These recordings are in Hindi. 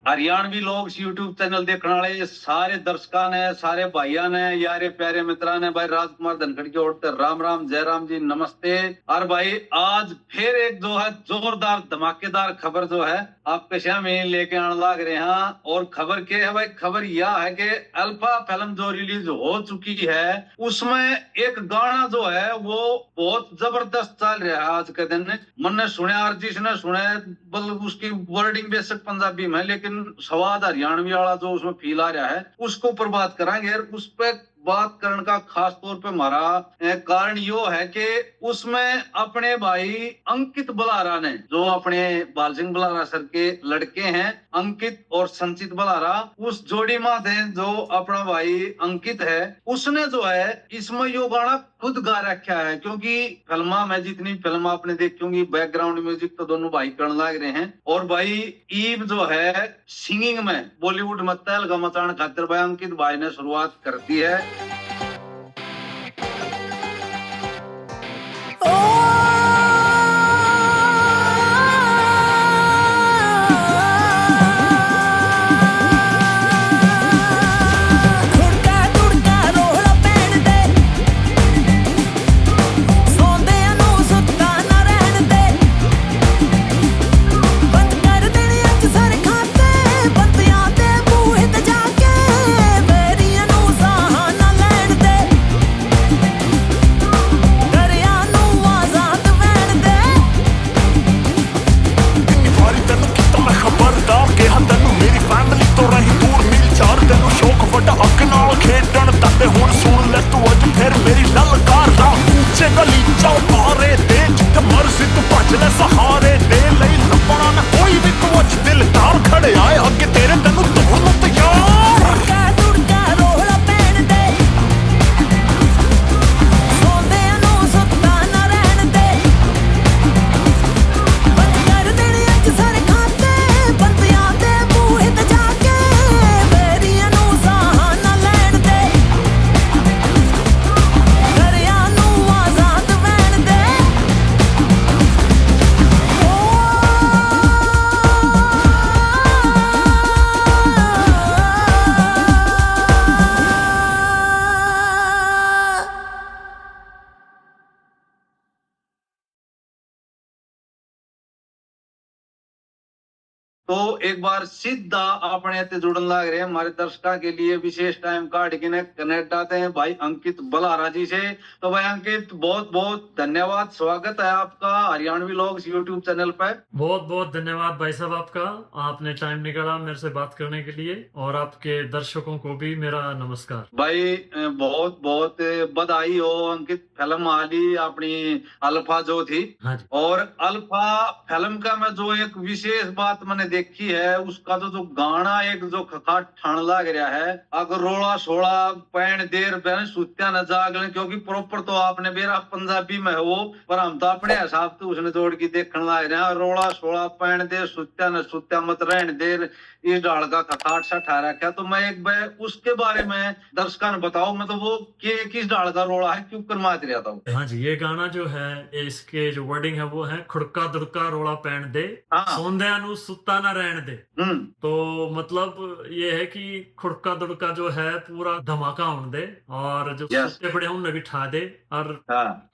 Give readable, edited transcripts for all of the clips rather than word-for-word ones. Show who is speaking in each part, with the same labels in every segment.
Speaker 1: हरियाणवी लोग यूट्यूब चैनल देखने वाले सारे दर्शकों ने, सारे भाइयों ने, यारे प्यारे मित्रा ने, भाई राजकुमार धनखड़ की ओर से राम राम, जय राम जी, नमस्ते। और भाई आज फिर एक जो है जोरदार धमाकेदार खबर जो है आपके सामने लेके आने लग रहे हैं। और खबर क्या है भाई? खबर यह है कि अल्फा फिल्म जो रिलीज हो चुकी है उसमें एक गाना जो है वो बहुत जबरदस्त चल रहा है आज के दिन। मैंने सुना और जिसने सुना मतलब उसकी वर्डिंग बेशक पंजाबी में, लेकिन स्वाद हरियाणवी वाला जो उसमें फील आ रहा है उसको ऊपर बात कराएंगे। और उस पर बात करने का खास तौर पे हमारा कारण यो है कि उसमें अपने भाई अंकित बलारा ने, जो अपने बाल सिंह बलारा सर के लड़के हैं अंकित और संचित बलारा, उस जोड़ी माँ थे जो अपना भाई अंकित है, उसने जो है इसमें यो गाना खुद गा रखा है। क्योंकि फिल्मा में जितनी फिल्म आपने देखी होंगी बैकग्राउंड म्यूजिक तो दोनों भाई करने लग रहे हैं। और भाई ईव जो है सिंगिंग में बॉलीवुड में तहलका मचाने खातिर भाई अंकित भाई ने शुरुआत कर दी है। तो एक बार सीधा अपने ते जुड़न लग रहे हैं हमारे दर्शकों के लिए विशेष टाइम काट के कनेक्ट आते हैं भाई अंकित बलारा जी से। तो भाई अंकित बहुत बहुत धन्यवाद, स्वागत है आपका हरियाणवी लोग यूट्यूब चैनल पर।
Speaker 2: बहुत बहुत धन्यवाद भाई साहब आपका, आपने टाइम निकाला मेरे से बात करने के लिए, और आपके दर्शकों को भी मेरा नमस्कार।
Speaker 1: भाई बहुत बहुत बधाई हो अंकित, फिल्म आली अपनी अल्फा जो थी।
Speaker 2: हाँ जी।
Speaker 1: और अल्फा फिल्म का मैं जो एक विशेष बात मैंने देखी है उसका तो जो गाना एक जो खखाट ठाण लग रहा है, अगर रोड़ा सोड़ा पैन देर बहन सुत्या न जागले, क्योंकि प्रॉपर तो आपने मेरा पंजाबी में है वो, पर हम तो अपने हिसाब से उसने जोड़ के देखने लग रहे हैं। रोड़ा सोड़ा पैन देर सुत्या न सुत्या मत रहन देर, इस डाल का खखाट सा ठा रखा। तो मैं एक बार उसके बारे में दर्शकों ने बताओ, मतलब वो किस डाल का रोड़ा है, क्यों करमात रहा था?
Speaker 2: हाँ जी, ये गाना जो है इसके जो वर्डिंग है वो है खुड़का दुड़का रोड़ा पैन दे, सोंदे नु सुत्ता ना रहन दे। तो मतलब ये है कि खुड़का दुड़का जो है पूरा धमाका होने दे, और जो सुत्ते पड़े उन्हें भी ठा दे। और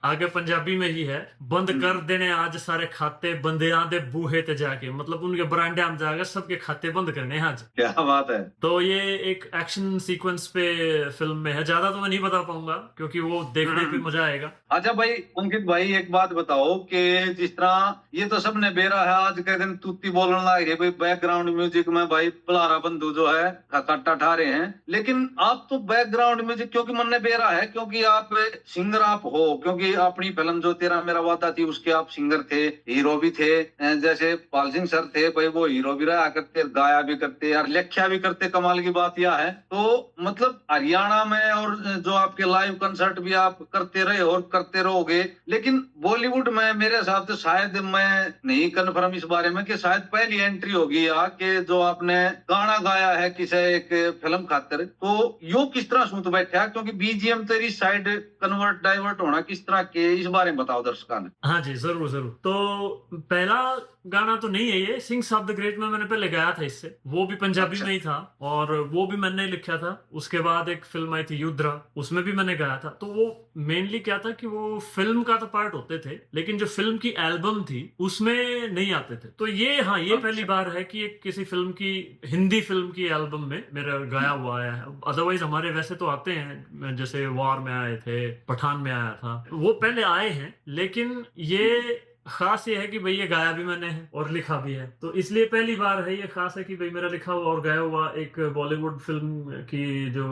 Speaker 2: आगे पंजाबी में ही है, बंद कर देने आज सारे खाते बंदियां दे बूहे ते जाके, मतलब उनके बरांडे में जाकर सबके खाते बंद करने। हाँ जी,
Speaker 1: क्या बात है। तो
Speaker 2: ये एक एक्शन सीक्वेंस पे फिल्म में है, ज्यादा तो मैं नहीं बता पाऊंगा क्योंकि वो देखने पे मजा आएगा।
Speaker 1: अच्छा भाई अंकित भाई एक बात बताओ कि जिस तरह ये तो सबने बेरा है आज के दिन तुत्ती बोलने लगे है भाई, बैकग्राउंड म्यूजिक में भाई बलारा बंधु जो है कट्टा ठा रहे हैं, लेकिन आप तो बैकग्राउंड म्यूजिक क्योंकि मन बेरा है, क्योंकि आप सिंगर आप हो, क्योंकि अपनी फिल्म जो तेरा मेरा वादा थी उसके आप सिंगर थे, हीरो भी थे, जैसे पाल सिंह सर थे भाई वो हीरो भी रहा करते, गाया भी करते और लेख्या भी करते। कमाल की बात यह है तो मतलब हरियाणा में और जो आपके लाइव कंसर्ट भी आप करते रहे और करते रहोगे, लेकिन बॉलीवुड में मेरे हिसाब से शायद मैं नहीं कन्फर्म इस बारे में कि शायद पहली एंट्री होगी या कि जो आपने गाना गाया है किसी एक फिल्म खातिर, तो यो किस तरह सूत बैठा, क्योंकि बीजीएम तेरी साइड कन्वर्ट डाइवर्ट होना किस तरह के, इस बारे में बताओ दर्शकों ने।
Speaker 2: हाँ जी, जरूर जरूर। तो पहला गाना तो नहीं है ये, सिंग्स ऑफ द ग्रेट में मैंने पहले गाया था इससे, वो भी पंजाबी में ही था और वो भी मैंने लिखा था। उसके बाद एक फिल्म आई थी युद्रा, उसमें भी मैंने गाया था। तो वो मेनली क्या था कि वो फिल्म का तो पार्ट होते थे, लेकिन जो फिल्म की एल्बम थी उसमें नहीं आते थे। तो ये हाँ, ये पहली बार है कि एक किसी फिल्म की, हिंदी फिल्म की एल्बम में मेरा गाया हुआ है। अदरवाइज हमारे वैसे तो आते हैं, जैसे वॉर में आए थे, पठान में आया था, वो पहले आए हैं। लेकिन ये खास ये है कि भाई ये गाया भी मैंने है और लिखा भी है, तो इसलिए पहली बार है ये खास है कि भाई मेरा लिखा हुआ और गाया हुआ एक बॉलीवुड फिल्म की जो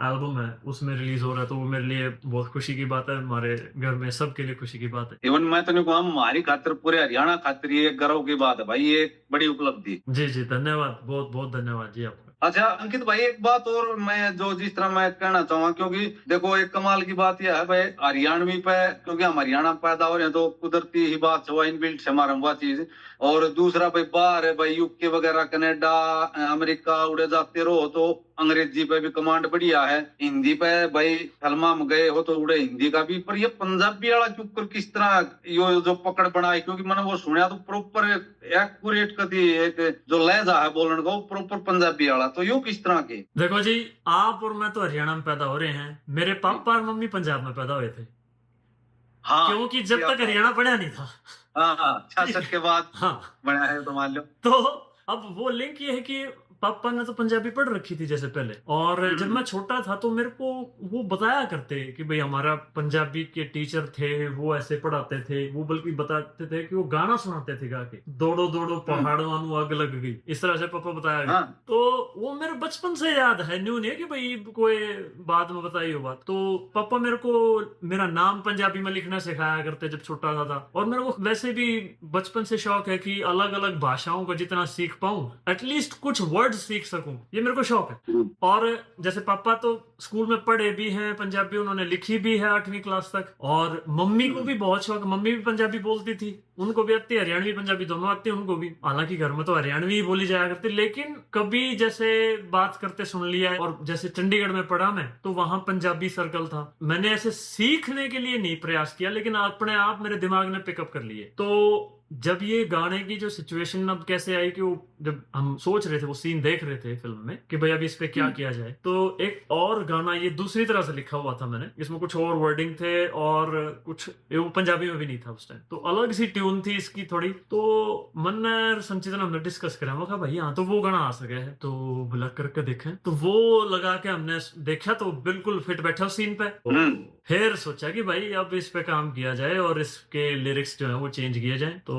Speaker 2: एल्बम है उसमें रिलीज हो रहा है। तो वो मेरे लिए बहुत खुशी की बात है, हमारे घर में सबके लिए खुशी की बात है।
Speaker 1: इवन मैं तो नहीं कहूँ, हमारी खातिर, पूरे हरियाणा खातिर ये गर्व की बात है भाई, ये बड़ी उपलब्धि।
Speaker 2: जी जी, धन्यवाद, बहुत बहुत धन्यवाद जी आपका।
Speaker 1: अच्छा अंकित भाई, एक बात और मैं जो जिस तरह मैं कहना चाहूंगा, क्योंकि देखो एक कमाल की बात यह है भाई हरियाणवी पे, क्योंकि हम हरियाणा में पैदा हो रहे हैं तो कुदरती ही बात हुआ इनबिल्ट से हमारा हुआ चीज। और दूसरा भाई बाहर है भाई, यूके वगैरह कनाडा अमेरिका उड़े जाते रहो तो अंग्रेजी पे भी कमांड बढ़िया है, हिंदी पे भाई फिल्मा में गए हो तो उड़े हिंदी का भी, पर ये पंजाबी वाला के ऊपर किस तरह यो जो पकड़ बनाई, क्योंकि मैंने वो सुना तो प्रॉपर एक्यूरेट कदी एक जो लहजा है बोलने का वो प्रॉपर पंजाबी वाला, तो यो किस तरह के।
Speaker 2: देखो जी, आप और मैं तो हरियाणा में पैदा हो रहे हैं, मेरे पापा और मम्मी पंजाब में पैदा हुए थे।
Speaker 1: हाँ,
Speaker 2: क्योंकि जब तक हरियाणा पढ़ा नहीं था।
Speaker 1: हाँ 66 के बाद
Speaker 2: हाँ,
Speaker 1: बना है तो मान लो।
Speaker 2: तो अब वो लिंक ये है कि पापा ने तो पंजाबी पढ़ रखी थी जैसे पहले, और जब मैं छोटा था तो मेरे को वो बताया करते कि भाई हमारा पंजाबी के टीचर थे, वो ऐसे पढ़ाते थे, वो बल्कि बताते थे कि वो गाना सुनाते थे गा के, दौड़ो दौड़ो पहाड़ों नू आग लग गई, इस तरह से पापा बताया गया।
Speaker 1: हाँ।
Speaker 2: तो वो मेरे बचपन से याद है, न्यू नहीं है कि भाई कोई बाद में बताई हो बात। तो पापा मेरे को मेरा नाम पंजाबी में लिखना सिखाया करते जब छोटा था। और मेरे को वैसे भी बचपन से शौक है कि अलग अलग भाषाओं को जितना सीख पाऊं, एटलीस्ट कुछ वर्ड सीख सकूं, ये मेरे को शौक है। और जैसे पापा तो स्कूल में पढ़े भी हैं पंजाबी, उन्होंने लिखी भी है 8वीं क्लास तक। और मम्मी को भी बहुत शौक, मम्मी भी पंजाबी बोलती थी, उनको भी आती है, हरियाणवी पंजाबी दोनों आती है उनको भी। हालांकि घर में तो हरियाणवी ही बोली जाया करती, लेकिन कभी जैसे बात करते सुन लिया। और जैसे चंडीगढ़ में पढ़ा मैं, तो वहां पंजाबी सर्कल था, मैंने ऐसे सीखने के लिए नहीं प्रयास किया, लेकिन अपने आप मेरे दिमाग ने पिकअप कर लिए। तो जब ये गाने की जो सिचुएशन अब कैसे आई कि वो जब हम सोच रहे थे, वो सीन देख रहे थे फिल्म में कि भाई अभी इस पे क्या किया जाए, तो एक और गाना ये दूसरी तरह से लिखा हुआ था मैंने, इसमें कुछ और वर्डिंग थे और कुछ वो पंजाबी में भी नहीं था उस टाइम, तो अलग सी ट्यून थी इसकी थोड़ी। तो मन संचित ने हमने डिस्कस करा, मैं कहा भाई हाँ तो वो गाना आ सके है, तो बुला करके देखें। तो वो लगा के हमने देखा तो बिल्कुल फिट बैठा उस सीन पे। फिर सोचा कि भाई अब इस पे काम किया जाए और इसके लिरिक्स जो है वो चेंज किए जाए। तो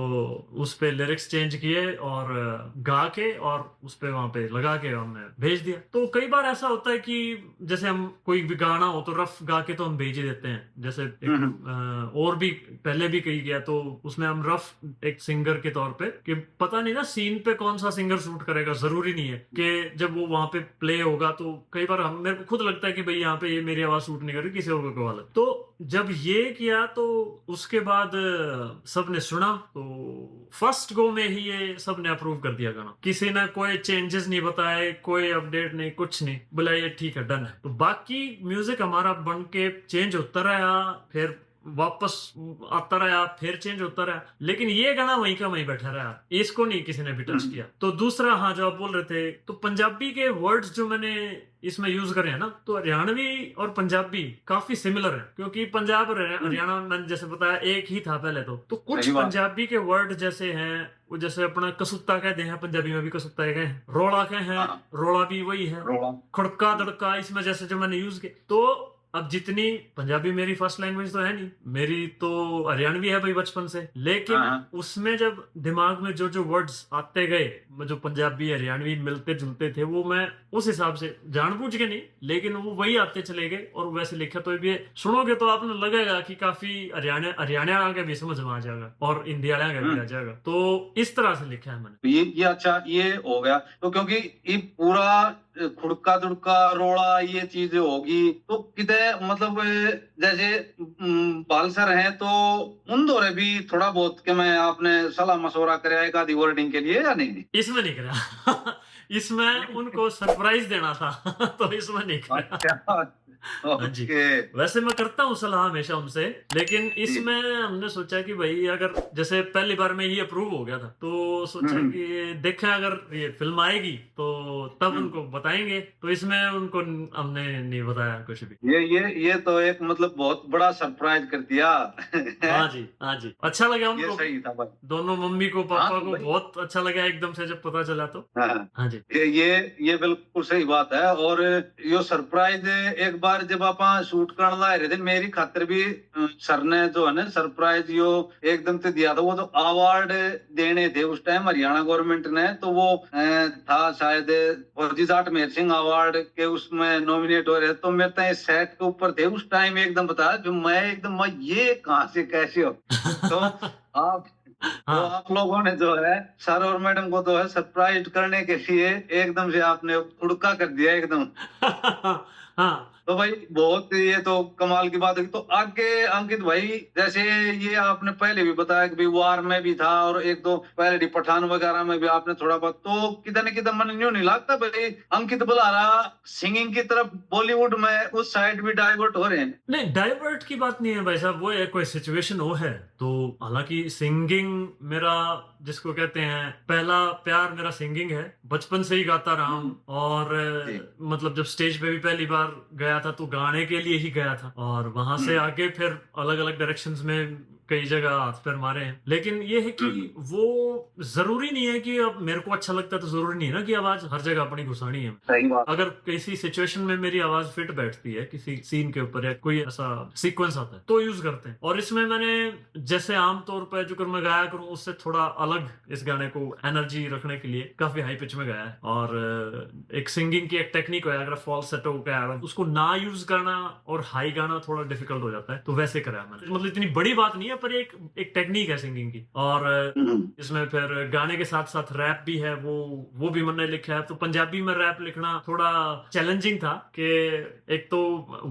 Speaker 2: उस पे लिरिक्स चेंज किए और गा के और उस पे वहां पे लगा के हमने भेज दिया। तो कई बार ऐसा होता है कि जैसे हम कोई भी गाना हो तो रफ गा के तो हम भेज ही देते हैं, जैसे और भी पहले भी कही गया, तो उसमें हम रफ एक सिंगर के तौर पे कि पता नहीं ना सीन पे कौन सा सिंगर शूट करेगा, जरूरी नहीं है कि जब वो वहां पे प्ले होगा तो कई बार हम मेरे को खुद लगता है कि भाई यहाँ पे ये मेरी आवाज शूट नहीं कर रही, किसी और को वाला। तो जब ये किया तो उसके बाद सबने सुना, तो फर्स्ट गो में ही ये सबने अप्रूव कर दिया गाना, किसी ने कोई चेंजेस नहीं बताए, कोई अपडेट नहीं, कुछ नहीं, बोला ये ठीक है, डन है। तो बाकी म्यूजिक हमारा बन के चेंज होता रहा, फिर वापस आता रहा, फिर चेंज होता रहा, लेकिन ये गाना वहीं का वहीं बैठा रहा, इसको नहीं किसी ने भी टच किया। तो दूसरा, हाँ जो आप बोल रहे थे, तो पंजाबी के वर्ड्स जो मैंने इसमें यूज करे हैं ना, तो हरियाणवी और पंजाबी काफी सिमिलर है, क्योंकि पंजाब और हरियाणा मैंने जैसे बताया एक ही था पहले। तो कुछ पंजाबी के वर्ड जैसे हैं, वो जैसे अपना कसुत्ता कहते हैं, पंजाबी में भी कसुत्ता कहे हैं, रोड़ा कहे हैं, रोड़ा भी वही है, खड़का दड़का इसमें जैसे जो मैंने यूज किया। तो अब जितनी पंजाबी मेरी फर्स्ट लैंग्वेज तो है नहीं, मेरी तो हरियाणवी है भाई बचपन से, लेकिन उसमें जब दिमाग में जो जो वर्ड्स आते गए, जो पंजाबी हरियाणवी मिलते जुलते थे, वो मैं उस हिसाब से जानबूझ के नहीं, लेकिन वो वही आते चले गए और वैसे लिखा। तो ये सुनोगे तो आपने लगेगा कि काफी हरियाणा का भी समझ में आ जाएगा और इंडिया का भी आ जाएगा। तो इस तरह से लिखा है मैंने।
Speaker 1: ये अच्छा ये हो गया। तो क्योंकि ये पूरा खुड़का दुड़का रोड़ा ये चीज होगी तो कितने मतलब जैसे बालसर हैं तो उन दौरे भी थोड़ा बहुत के मैं आपने सलाह मशवरा करे एक आधी वर्डिंग के लिए या नहीं?
Speaker 2: इसमें नहीं करा। इसमें उनको सरप्राइज देना था। तो इसमें नहीं करा।
Speaker 1: अच्छा,
Speaker 2: हाँ जी।
Speaker 1: ओके।
Speaker 2: वैसे मैं करता हूँ सलाह हमेशा उनसे, लेकिन इसमें हमने सोचा कि भाई अगर जैसे पहली बार में ये अप्रूव हो गया था तो सोचा कि देखें अगर ये फिल्म आएगी तो तब उनको बताएंगे, तो इसमें उनको हमने नहीं बताया कुछ भी।
Speaker 1: ये तो एक मतलब बहुत बड़ा सरप्राइज कर दिया।
Speaker 2: हाँ जी, हाँ जी, अच्छा लगा
Speaker 1: ये
Speaker 2: उनको,
Speaker 1: सही था भाई।
Speaker 2: दोनों मम्मी को
Speaker 1: हाँ
Speaker 2: पापा
Speaker 1: तो
Speaker 2: को
Speaker 1: भाई,
Speaker 2: बहुत अच्छा लगा एकदम से जब पता चला तो।
Speaker 1: हाँ
Speaker 2: हाँ जी।
Speaker 1: ये बिल्कुल सही बात है। और यो सरप्राइज एक बार जब आप शूट करने ला रहे थे मेरी खातिर भी सर ने जो है ना सरप्राइज यो एकदम से दिया था। वो तो अवार्ड देने थे उस टाइम हरियाणा गवर्नमेंट ने, तो वो था शायद फौजी जाट मेहर सिंह अवार्ड के उसमें नॉमिनेट हो रहे, तो मेरे तो सेट के ऊपर थे उस टाइम। एकदम बताया जो मैं एकदम मैं ये कहाँ से कैसे हो। तो आप तो
Speaker 2: हाँ।
Speaker 1: आप लोगों ने जो है सर और मैडम को जो है सरप्राइज करने के लिए एकदम से आपने उड़का कर दिया एकदम।
Speaker 2: हाँ।
Speaker 1: तो भाई बहुत ये तो कमाल की बात है। तो आगे अंकित भाई जैसे ये आपने पहले भी बताया कि भाई वार में भी था और एक दो पहले पठान वगैरह में भी आपने थोड़ा बहुत, तो किधर न किधर मन यूं नहीं लगता भाई अंकित बुलारा सिंगिंग की तरफ बॉलीवुड में उस साइड भी डाइवर्ट हो रहे हैं?
Speaker 2: नहीं, डाइवर्ट की बात नहीं है भाई साहब, वो है कोई सिचुएशन वो है तो। हालांकि सिंगिंग मेरा जिसको कहते हैं पहला प्यार मेरा सिंगिंग है, बचपन से ही गाता रहा हूँ। और मतलब जब स्टेज पे भी पहली बार गया था तो गाने के लिए ही गया था, और वहां से आगे फिर अलग अलग डायरेक्शंस में कई जगह हाथ पैर मारे हैं। लेकिन ये है कि वो जरूरी नहीं है कि अब मेरे को अच्छा लगता है तो जरूरी नहीं है ना कि आवाज हर जगह अपनी घुसानी है।
Speaker 1: सही बात।
Speaker 2: अगर किसी सिचुएशन में मेरी आवाज फिट बैठती है किसी सीन के ऊपर या कोई ऐसा सीक्वेंस आता है तो यूज करते हैं। और इसमें मैंने जैसे आमतौर पर जो मैं गाया करूं उससे थोड़ा अलग इस गाने को एनर्जी रखने के लिए काफी हाई पिच में गाया है। और एक सिंगिंग की एक टेक्निक है, अगर फॉल्सेटो का उसको ना यूज करना और हाई गाना थोड़ा डिफिकल्ट हो जाता है, तो वैसे कराया मैंने। मतलब इतनी बड़ी बात नहीं है पर एक टेक्निक है सिंगिंग की। और इसमें फिर गाने के साथ साथ रैप भी है, वो भी मैंने लिखा है। तो पंजाबी में रैप लिखना थोड़ा चैलेंजिंग था कि एक तो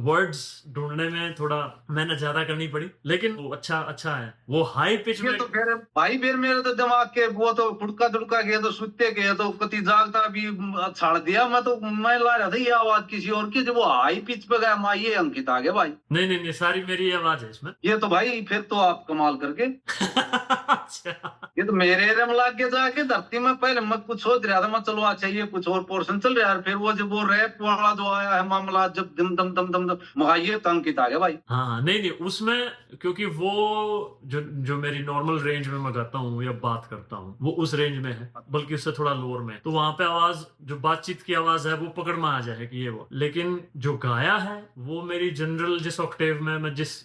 Speaker 2: वर्ड्स ढूंढने में थोड़ा मेहनत ज्यादा करनी पड़ी, लेकिन वो अच्छा है। वो हाई पिच में
Speaker 1: तो फिर भाई फिर मेरे तो दिमाग के वो तो फुड़का दुड़का गया तो सुते गए तो कति जागता भी छाड़ दिया। मैं ला रहा था ये आवाज किसी और की, जब वो हाई पिच पे गया माँ ये अंकित आ गया भाई।
Speaker 2: नहीं, सारी मेरी आवाज है इसमें।
Speaker 1: ये तो भाई फिर तो आप कमाल करके।
Speaker 2: अच्छा।
Speaker 1: ये तो मेरे एरिया में लाके जाके धरती में पहले मैं कुछ सोच रहा था, मैं चलो अच्छा ये कुछ और पोर्शन चल रहा है, फिर वो जब वो रैप वाला जो आया है मामला जब दम दम दम दम मुहाइये तो अंकित आ गया भाई।
Speaker 2: हाँ, नहीं उसमें क्योंकि वो जो मेरी नॉर्मल रेंज में मैं गाता हूँ या बात करता हूँ वो उस रेंज में है, बल्कि उससे थोड़ा लोअर में, तो वहां पे आवाज जो बातचीत की आवाज है वो पकड़ में आ जाएगी ये वो। लेकिन जो गाया है वो मेरी जनरल जिस ऑक्टेव में मैं जिस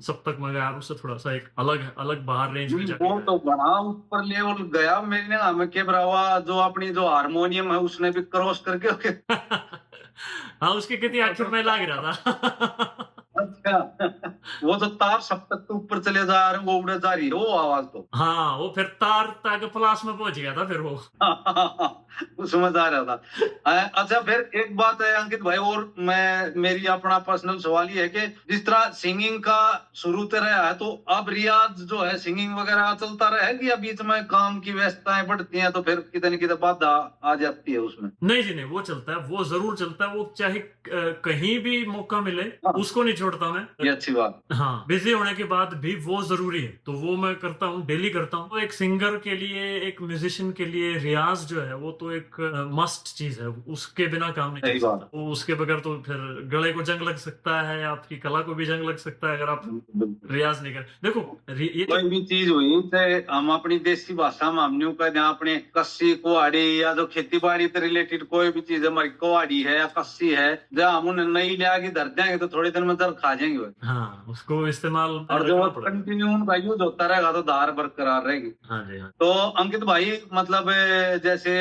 Speaker 2: सप्तक में गाया उससे थोड़ा सा एक अलग बाहर रेंज में जाके
Speaker 1: वो तो बड़ा ऊपर लेवल गया। मेरे ने हमें के ब्रावा जो अपनी जो हारमोनियम है उसने भी क्रॉस करके
Speaker 2: हाँ, उसके कितनी आखिर में लग रहा था।
Speaker 1: अच्छा वो तो तार सप्तक के ऊपर चले जा रहे हैं, वो उड़े जा रही है वो आवाज तो।
Speaker 2: हाँ, वो फिर तार तक प्लास में पहुंच गया था फिर वो।
Speaker 1: समझ आ रहा था। अच्छा फिर एक बात है अंकित भाई, और मेरी अपना पर्सनल सवाल ये है कि जिस तरह सिंगिंग का शुरू से रहा है तो अब रियाज जो है सिंगिंग वगैरह चलता रहा है कि या बीच में काम की व्यस्तताएं बढ़ती हैं तो फिर कितने न कितने बाधा आ जाती है उसमें?
Speaker 2: नहीं जी नहीं, वो चलता है, वो जरूर चलता है। वो चाहे कहीं भी मौका मिले उसको नहीं छोड़ता मैं।
Speaker 1: ये अच्छी बात।
Speaker 2: हाँ, बिजी होने के बाद भी वो जरूरी है तो वो मैं करता हूँ, डेली करता हूँ। तो एक सिंगर के लिए, एक म्यूजिशियन के लिए रियाज जो है वो तो एक मस्ट चीज है, उसके बिना काम नहीं कर सकता। तो उसके बगैर तो फिर गले को जंग लग सकता है, आपकी कला को भी जंग लग सकता है अगर आप रियाज नहीं करें। देखो
Speaker 1: कोई भी चीज हुई चाहे हम अपनी देसी भाषा में हमने का जहाँ अपने कस्सी कुहाड़ी या जो खेती बाड़ी से रिलेटेड कोई भी चीज हमारी कुहाड़ी है या कस्सी है जहाँ हम उन्हें नई ले आगे धर देंगे तो थोड़ी देर में दर खा जाएंगे वो।
Speaker 2: हाँ, उसको इस्तेमाल में
Speaker 1: और जो
Speaker 2: रखना पड़ेगा।
Speaker 1: कंटिन्यू उनका यूज होता रहेगा तो धार बरकरार रहेगी।
Speaker 2: हाँ जी, हाँ।
Speaker 1: तो अंकित भाई मतलब जैसे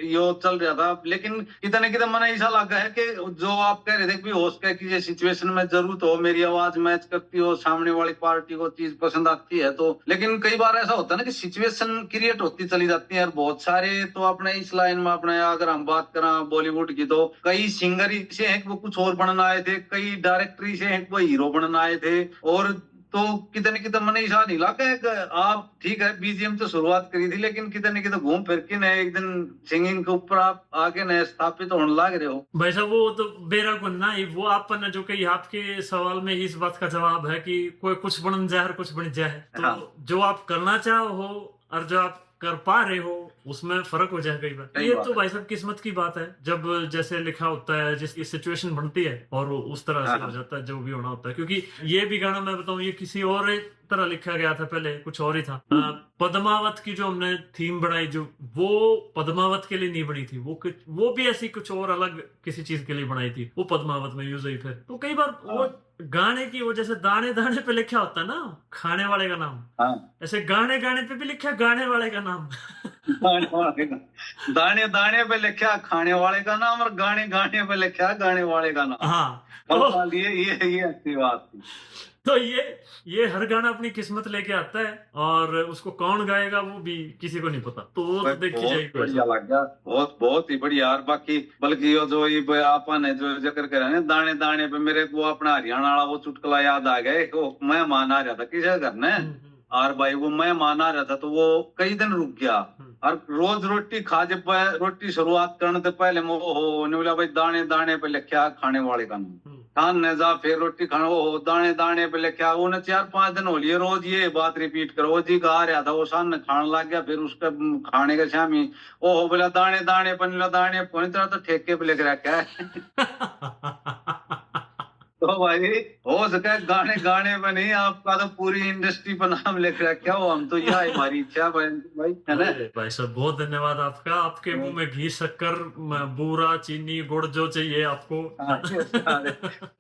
Speaker 1: यो चल रहा था, लेकिन कितने कितने मन ऐसा लगा है कि जो आप कह रहे थे कि हो सके कि ये सिचुएशन में जरूरत हो, मेरी आवाज मैच करती हो, सामने वाली पार्टी को चीज पसंद आती है, तो लेकिन कई बार ऐसा होता है ना कि सिचुएशन क्रिएट होती चली जाती है। और बहुत सारे तो अपने इस लाइन में अपने अगर हम बात करें बॉलीवुड की, तो कई सिंगर ही से हैं कि वो कुछ और बनना आए थे, कई डायरेक्टर ही से हैं कि वो हीरो बनना आए थे। और तो कितने कितने मन ऐसा नहीं लगा कि आप ठीक है बीजीएम तो शुरुआत करी थी, लेकिन कितने कितने घूम फिर के न एक दिन सिंगिंग के ऊपर आप आगे नए स्थापित होने लग रहे हो।
Speaker 2: भाई साहब वो तो बेरा को ना ही वो आपने जो कही आपके सवाल में ही इस बात का जवाब है कि कोई कुछ बन जाए और कुछ बन जाए, तो
Speaker 1: हाँ।
Speaker 2: जो आप करना चाहो और जो आप कर पा रहे हो उसमें फर्क हो जाए कई बार। ये तो भाई साहब किस्मत की बात है, जब जैसे लिखा होता है जिस सिचुएशन बनती है और उस तरह से हो जाता है जो भी होना होता है। क्योंकि ये भी गाना मैं बताऊं ये किसी और तरह लिखा गया था, पहले कुछ और ही था। पद्मावत की जो हमने थीम बनाई जो वो पद्मावत के लिए नहीं बनी थी, वो भी ऐसी कुछ और अलग किसी चीज के लिए बनाई थी, वो पद्मावत में यूज हुई। फिर तो कई बार वो गाने की वो जैसे दाने दाने पे लिखा होता है ना खाने वाले का नाम, ऐसे गाने गाने पे भी लिखा गाने वाले का नाम।
Speaker 1: दाने दाने पे लिखा खाने वाले का नाम और गाने गाने पे लिखा गाने वाले का नाम।
Speaker 2: हाँ,
Speaker 1: तो ये अच्छी बात थी।
Speaker 2: तो ये हर गाना अपनी किस्मत लेके आता है और उसको कौन गाएगा वो भी किसी को नहीं पता, तो वो तो देखी जाएगी।
Speaker 1: बढ़िया लग गया, बहुत बहुत ही बढ़िया। और बाकी बल्कि ये जो ये आपन है जो जिक्र करे ना दाने दाने पे, मेरे को अपना हरियाणा वाला वो चुटकुला याद आ गया। वो मेहमान आ रहा था किसी घर में, और भाई वो मेहमान आ रहा था तो वो कई दिन रुक गया और रोज रोटी खा जब रोटी शुरुआत करने से पहले वो बोला भाई दाने दाने पे लिखा खाने वाले का नाम। खान ने जा फिर रोटी खाना वो दाने दाने पे लिखा। उन्हें 4-5 दिन हो लिए रोज ये बात रिपीट करो। वो जी गा रहा था वो सामने खाने लग गया, फिर उसका खाने के शामी ओहो बोला दाने दाने पर दाने पूरी तरह तो ठेके पे लिख रखा है। तो भाई हो सका गाने गाने में नहीं, आपका तो पूरी इंडस्ट्री पर नाम लिख रखा हो। हम तो यह हमारी इच्छा भाई है ना।
Speaker 2: भाई साहब बहुत धन्यवाद आपका, आपके मुंह में घी शक्कर बूरा चीनी गुड़ जो चाहिए आपको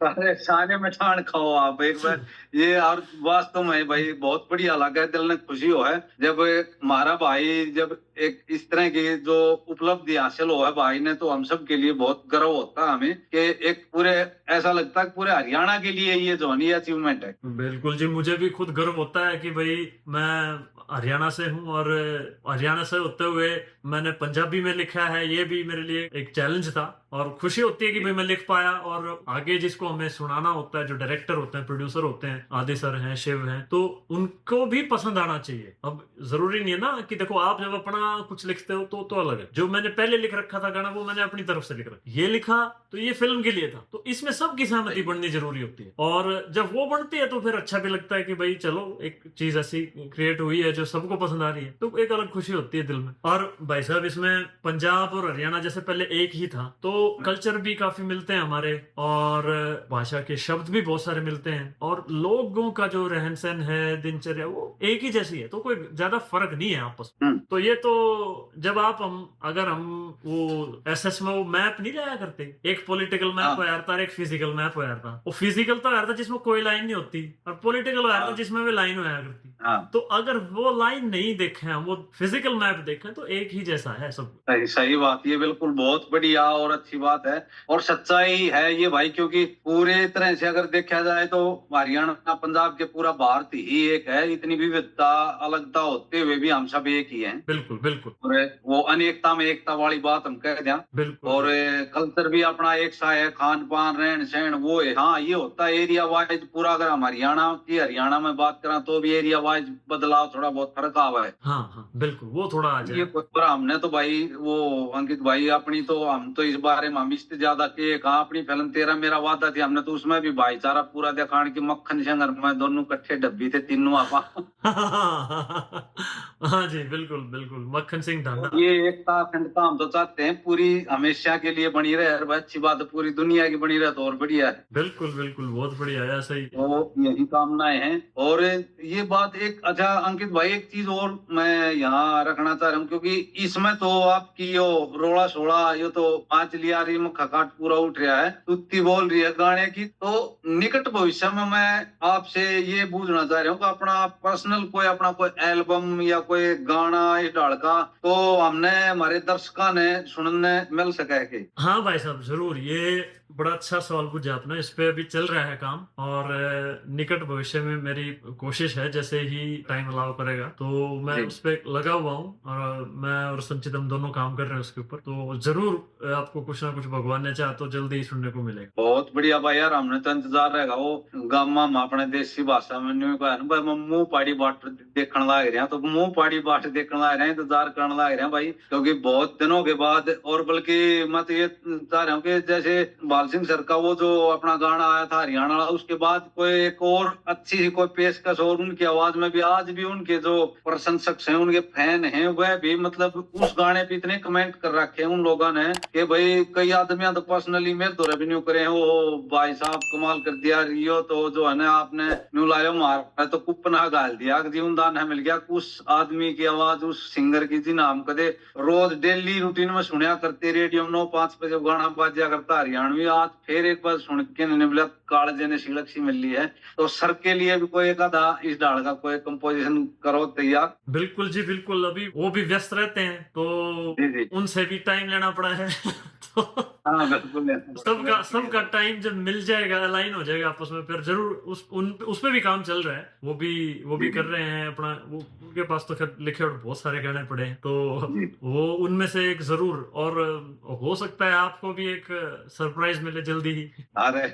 Speaker 1: सारे सारे मिठान खाओ आप एक बार ये। और वास्तव में भाई बहुत बढ़िया लगा, दिल ने खुशी हो है जब हमारा भाई जब एक इस तरह की जो उपलब्धि हासिल हो है भाई ने, तो हम सब के लिए बहुत गर्व होता है हमें कि एक पूरे ऐसा लगता है पूरे हरियाणा के लिए ये जो है अचीवमेंट है।
Speaker 2: बिल्कुल जी, मुझे भी खुद गर्व होता है कि भाई मैं हरियाणा से हूँ और हरियाणा से होते हुए मैंने पंजाबी में लिखा है। ये भी मेरे लिए एक चैलेंज था और खुशी होती है कि भाई मैं लिख पाया। और आगे जिसको हमें सुनाना होता है, जो डायरेक्टर होते हैं, प्रोड्यूसर होते हैं, आदि सर हैं, शिव हैं, तो उनको भी पसंद आना चाहिए। अब जरूरी नहीं है ना कि देखो आप जब अपना कुछ लिखते हो तो अलग है। जो मैंने पहले लिख रखा था गाना वो मैंने अपनी तरफ से लिख रखा, ये लिखा तो ये फिल्म के लिए था, तो इसमें सबकी सहमति बननी जरूरी होती है। और जब वो बनती है तो फिर अच्छा भी लगता है कि भाई चलो एक चीज ऐसी क्रिएट हुई है जो सबको पसंद आ रही है, तो एक अलग खुशी होती है दिल में। और भाई साहब इसमें पंजाब और हरियाणा जैसे पहले एक ही था, तो कल्चर भी काफी मिलते हैं हमारे और भाषा के शब्द भी बहुत सारे मिलते हैं और लोगों का जो रहन सहन है, दिनचर्या वो एक ही जैसी है, तो कोई ज्यादा फर्क नहीं है आपस में। तो ये तो जब अगर हम वो एसएस में वो मैप नहीं लाया करते, एक पॉलिटिकल मैप आया था, एक फिजिकल मैप आया था। वो फिजिकल तो आया था जिसमें कोई लाइन नहीं होती और पॉलिटिकल आया था जिसमें भी लाइन आया करती। तो अगर वो लाइन नहीं देखे हम, वो फिजिकल मैप देखें, तो एक ही जैसा है सब।
Speaker 1: सही बात, ये बिल्कुल बहुत बढ़िया और अच्छी बात है और सच्चाई है ये भाई। क्योंकि पूरे तरह से अगर देखा जाए तो हरियाणा पंजाब के पूरा भारत ही एक है। इतनी विविधता अलगता होते हुए भी हम सब एक ही हैं।
Speaker 2: बिल्कुल बिल्कुल।
Speaker 1: और वो अनेकता में एकता वाली बात हम कह दें।
Speaker 2: बिल्कुल।
Speaker 1: और कल्चर भी अपना एक सा है, खान पान रहन सहन वो है। हाँ ये होता है एरिया वाइज पूरा। अगर हम हरियाणा में बात करें तो भी एरिया वाइज बदलाव थोड़ा बहुत फर्क आवा है।
Speaker 2: हाँ बिल्कुल, वो थोड़ा आ जाए।
Speaker 1: पर हमने तो भाई वो अंकित भाई अपनी तो हम तो इस बारे में हम इससे ज्यादा के कहा अपनी फिल्म तेरा मेरा वादा थी, हमने तो उसमें भी भाईचारा पूरा दिखाने की मक्खन शंकर में दोनों कट्ठे डब्बी थे तीनों आपा।
Speaker 2: हाँ जी, बिल्कुल, बिल्कुल, मक्खन सिंह ढांडा।
Speaker 1: ये एकता अखंडता हम तो चाहते हैं पूरी हमेशा के लिए बनी रहे, और अच्छी बात है पूरी दुनिया की बनी रहे तो और बढ़िया है।
Speaker 2: बिल्कुल, बिल्कुल, बहुत बढ़िया है, ऐसा ही।
Speaker 1: तो यही कामनाएं हैं। और ये बात एक अच्छा अंकित भाई, एक चीज और मैं यहाँ रखना चाह रहा हूँ, क्योंकि इसमें तो आपकी यो रोड़ा सोड़ा यो तो पांच लिया रही में खकाट पूरा उठ रहा है, तुत्ती बोल रही है गाने की। तो निकट भविष्य में मैं आपसे ये पूछना चाह रहा हूँ कि अपना पर्सनल कोई अपना कोई एल्बम या कोई गाना इस डाल का तो हमने हमारे दर्शकों ने सुनने मिल सके कि?
Speaker 2: हाँ भाई साहब, जरूर। ये बड़ा अच्छा सवाल पूछा आपने। इस पे अभी चल रहा है काम, और निकट भविष्य में मेरी कोशिश है, जैसे ही टाइम अलाउ करेगा तो मैं उस पे लगा हुआ हूँ, और मैं और संचित हम दोनों काम कर रहे हैं उसके ऊपर। तो जरूर आपको कुछ ना कुछ भगवान ने चाहा तो जल्दी ही सुनने को मिलेगा।
Speaker 1: बहुत बढ़िया भाई यार, हमने तो इंतजार रहेगा। वो गामा में अपने देसी भाषा में न्यू कहा भाई, मैं मुंह पाड़ी बाट देखने लग रहे हैं, तो मुंह पाड़ी बाट देखने लग रहे हैं, इंतजार करने लग रहे हैं भाई, क्योंकि बहुत दिनों के बाद। और बल्कि मैं तो ये चाह रहा हूँ कि जैसे बाल सिंह सर का वो जो अपना गाना आया था हरियाणा वाला, उसके बाद कोई एक और अच्छी सी कोई पेशकश, और उनकी आवाज में भी आज भी उनके जो प्रशंसक हैं, उनके फैन हैं, वह भी मतलब उस गाने पे इतने कमेंट कर रखे हैं उन लोगों ने कि भाई कई आदमियां तो पर्सनली मेरे तो रेवेन्यू करे हैं, वो भाई साहब कमाल कर दिया रियो, तो जो है ना आपने न्यू लायो मारा तो कुपना गाल दिया, जीवन दान है मिल गया। उस आदमी की आवाज, उस सिंगर की जी नाम कदे रोज डेली रूटीन में सुनया करते, रेडियो में 9-5 पे जब गाना बाजा करता हरियाणवी, आज फिर एक बार सुन के बोला कालजे ने सिलक सी मिल ली है। तो सर के लिए भी कोई एक आधा इस डाल का कोई कंपोजिशन करो तैयार।
Speaker 2: बिल्कुल जी, बिल्कुल। अभी वो भी व्यस्त रहते हैं तो
Speaker 1: जी जी,
Speaker 2: उनसे भी टाइम लेना पड़ा है। तो
Speaker 1: हाँ बिल्कुल
Speaker 2: सबका टाइम जब मिल जाएगा, अलाइन हो जाएगा आपस में, फिर जरूर उस पे भी काम चल रहा है। वो भी कर रहे हैं अपना। वो उनके पास तो खैर लिखे और बहुत सारे गाने पड़े हैं, तो वो उनमें से एक जरूर। और हो सकता है आपको भी एक सरप्राइज मिले जल्दी ही।
Speaker 1: अरे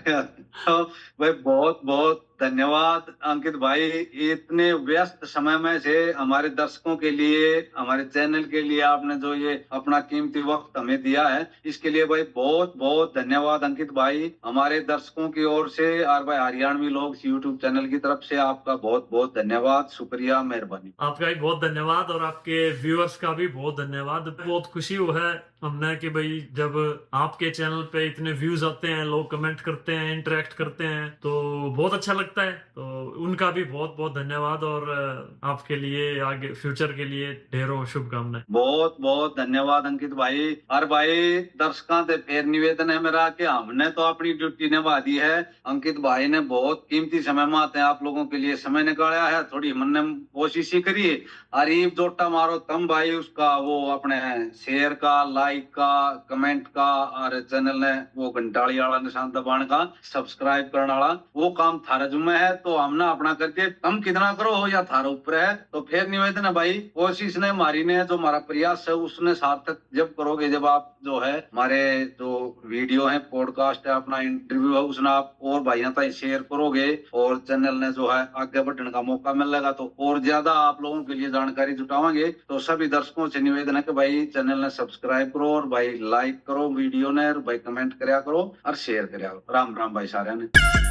Speaker 1: तो भाई बहुत बहुत धन्यवाद अंकित भाई, इतने व्यस्त समय में से हमारे दर्शकों के लिए, हमारे चैनल के लिए आपने जो ये अपना कीमती वक्त हमें दिया है, इसके लिए भाई बहुत बहुत धन्यवाद अंकित भाई। हमारे दर्शकों की ओर से और भाई हरियाणवी लोग यूट्यूब चैनल की तरफ से आपका बहुत बहुत धन्यवाद, शुक्रिया, मेहरबानी।
Speaker 2: आपका भी बहुत धन्यवाद, और आपके व्यूअर्स का भी बहुत धन्यवाद। बहुत खुशी हुआ है हमने कि भाई जब आपके चैनल पे इतने व्यूज आते हैं, लोग कमेंट करते हैं, इंटरेक्ट करते हैं, तो बहुत अच्छा लगता है। तो उनका भी बहुत बहुत धन्यवाद, और आपके लिए आगे फ्यूचर के लिए ढेरों शुभकामनाएं।
Speaker 1: बहुत बहुत धन्यवाद अंकित भाई। और भाई दर्शकों से फिर निवेदन है मेरा कि हमने तो अपनी ड्यूटी निभा दी है, अंकित भाई ने बहुत कीमती समय में आते हैं आप लोगों के लिए समय निकाला है, थोड़ी हमने कोशिश ही करी। अरीब जोटा मारो तम भाई, उसका वो अपने शेयर का, लाइक का, कमेंट का, और चैनल ने वो घंटाड़ी वाला निशान दबाने का, सब्सक्राइब करने वाला, वो काम थारा जुम्मे है। तो हमने अपना करके कम कितना करो हो या थारा ऊपर है। तो फिर निवेदन है भाई, कोशिश ने हमारी ने जो हमारा प्रयास है उसने सार्थक जब करोगे, जब आप जो है हमारे जो वीडियो है, पॉडकास्ट है, अपना इंटरव्यू है, उसने आप और भाइयों तक शेयर करोगे, और चैनल ने जो है आगे बढ़ने का मौका मिलेगा, तो और ज्यादा आप लोगों के लिए जानकारी जुटावांगे। तो सभी दर्शकों से निवेदन है कि भाई चैनल ने सब्सक्राइब करो, और भाई लाइक करो वीडियो ने, और भाई कमेंट करया करो और शेयर करया करो। राम राम भाई सारे ने।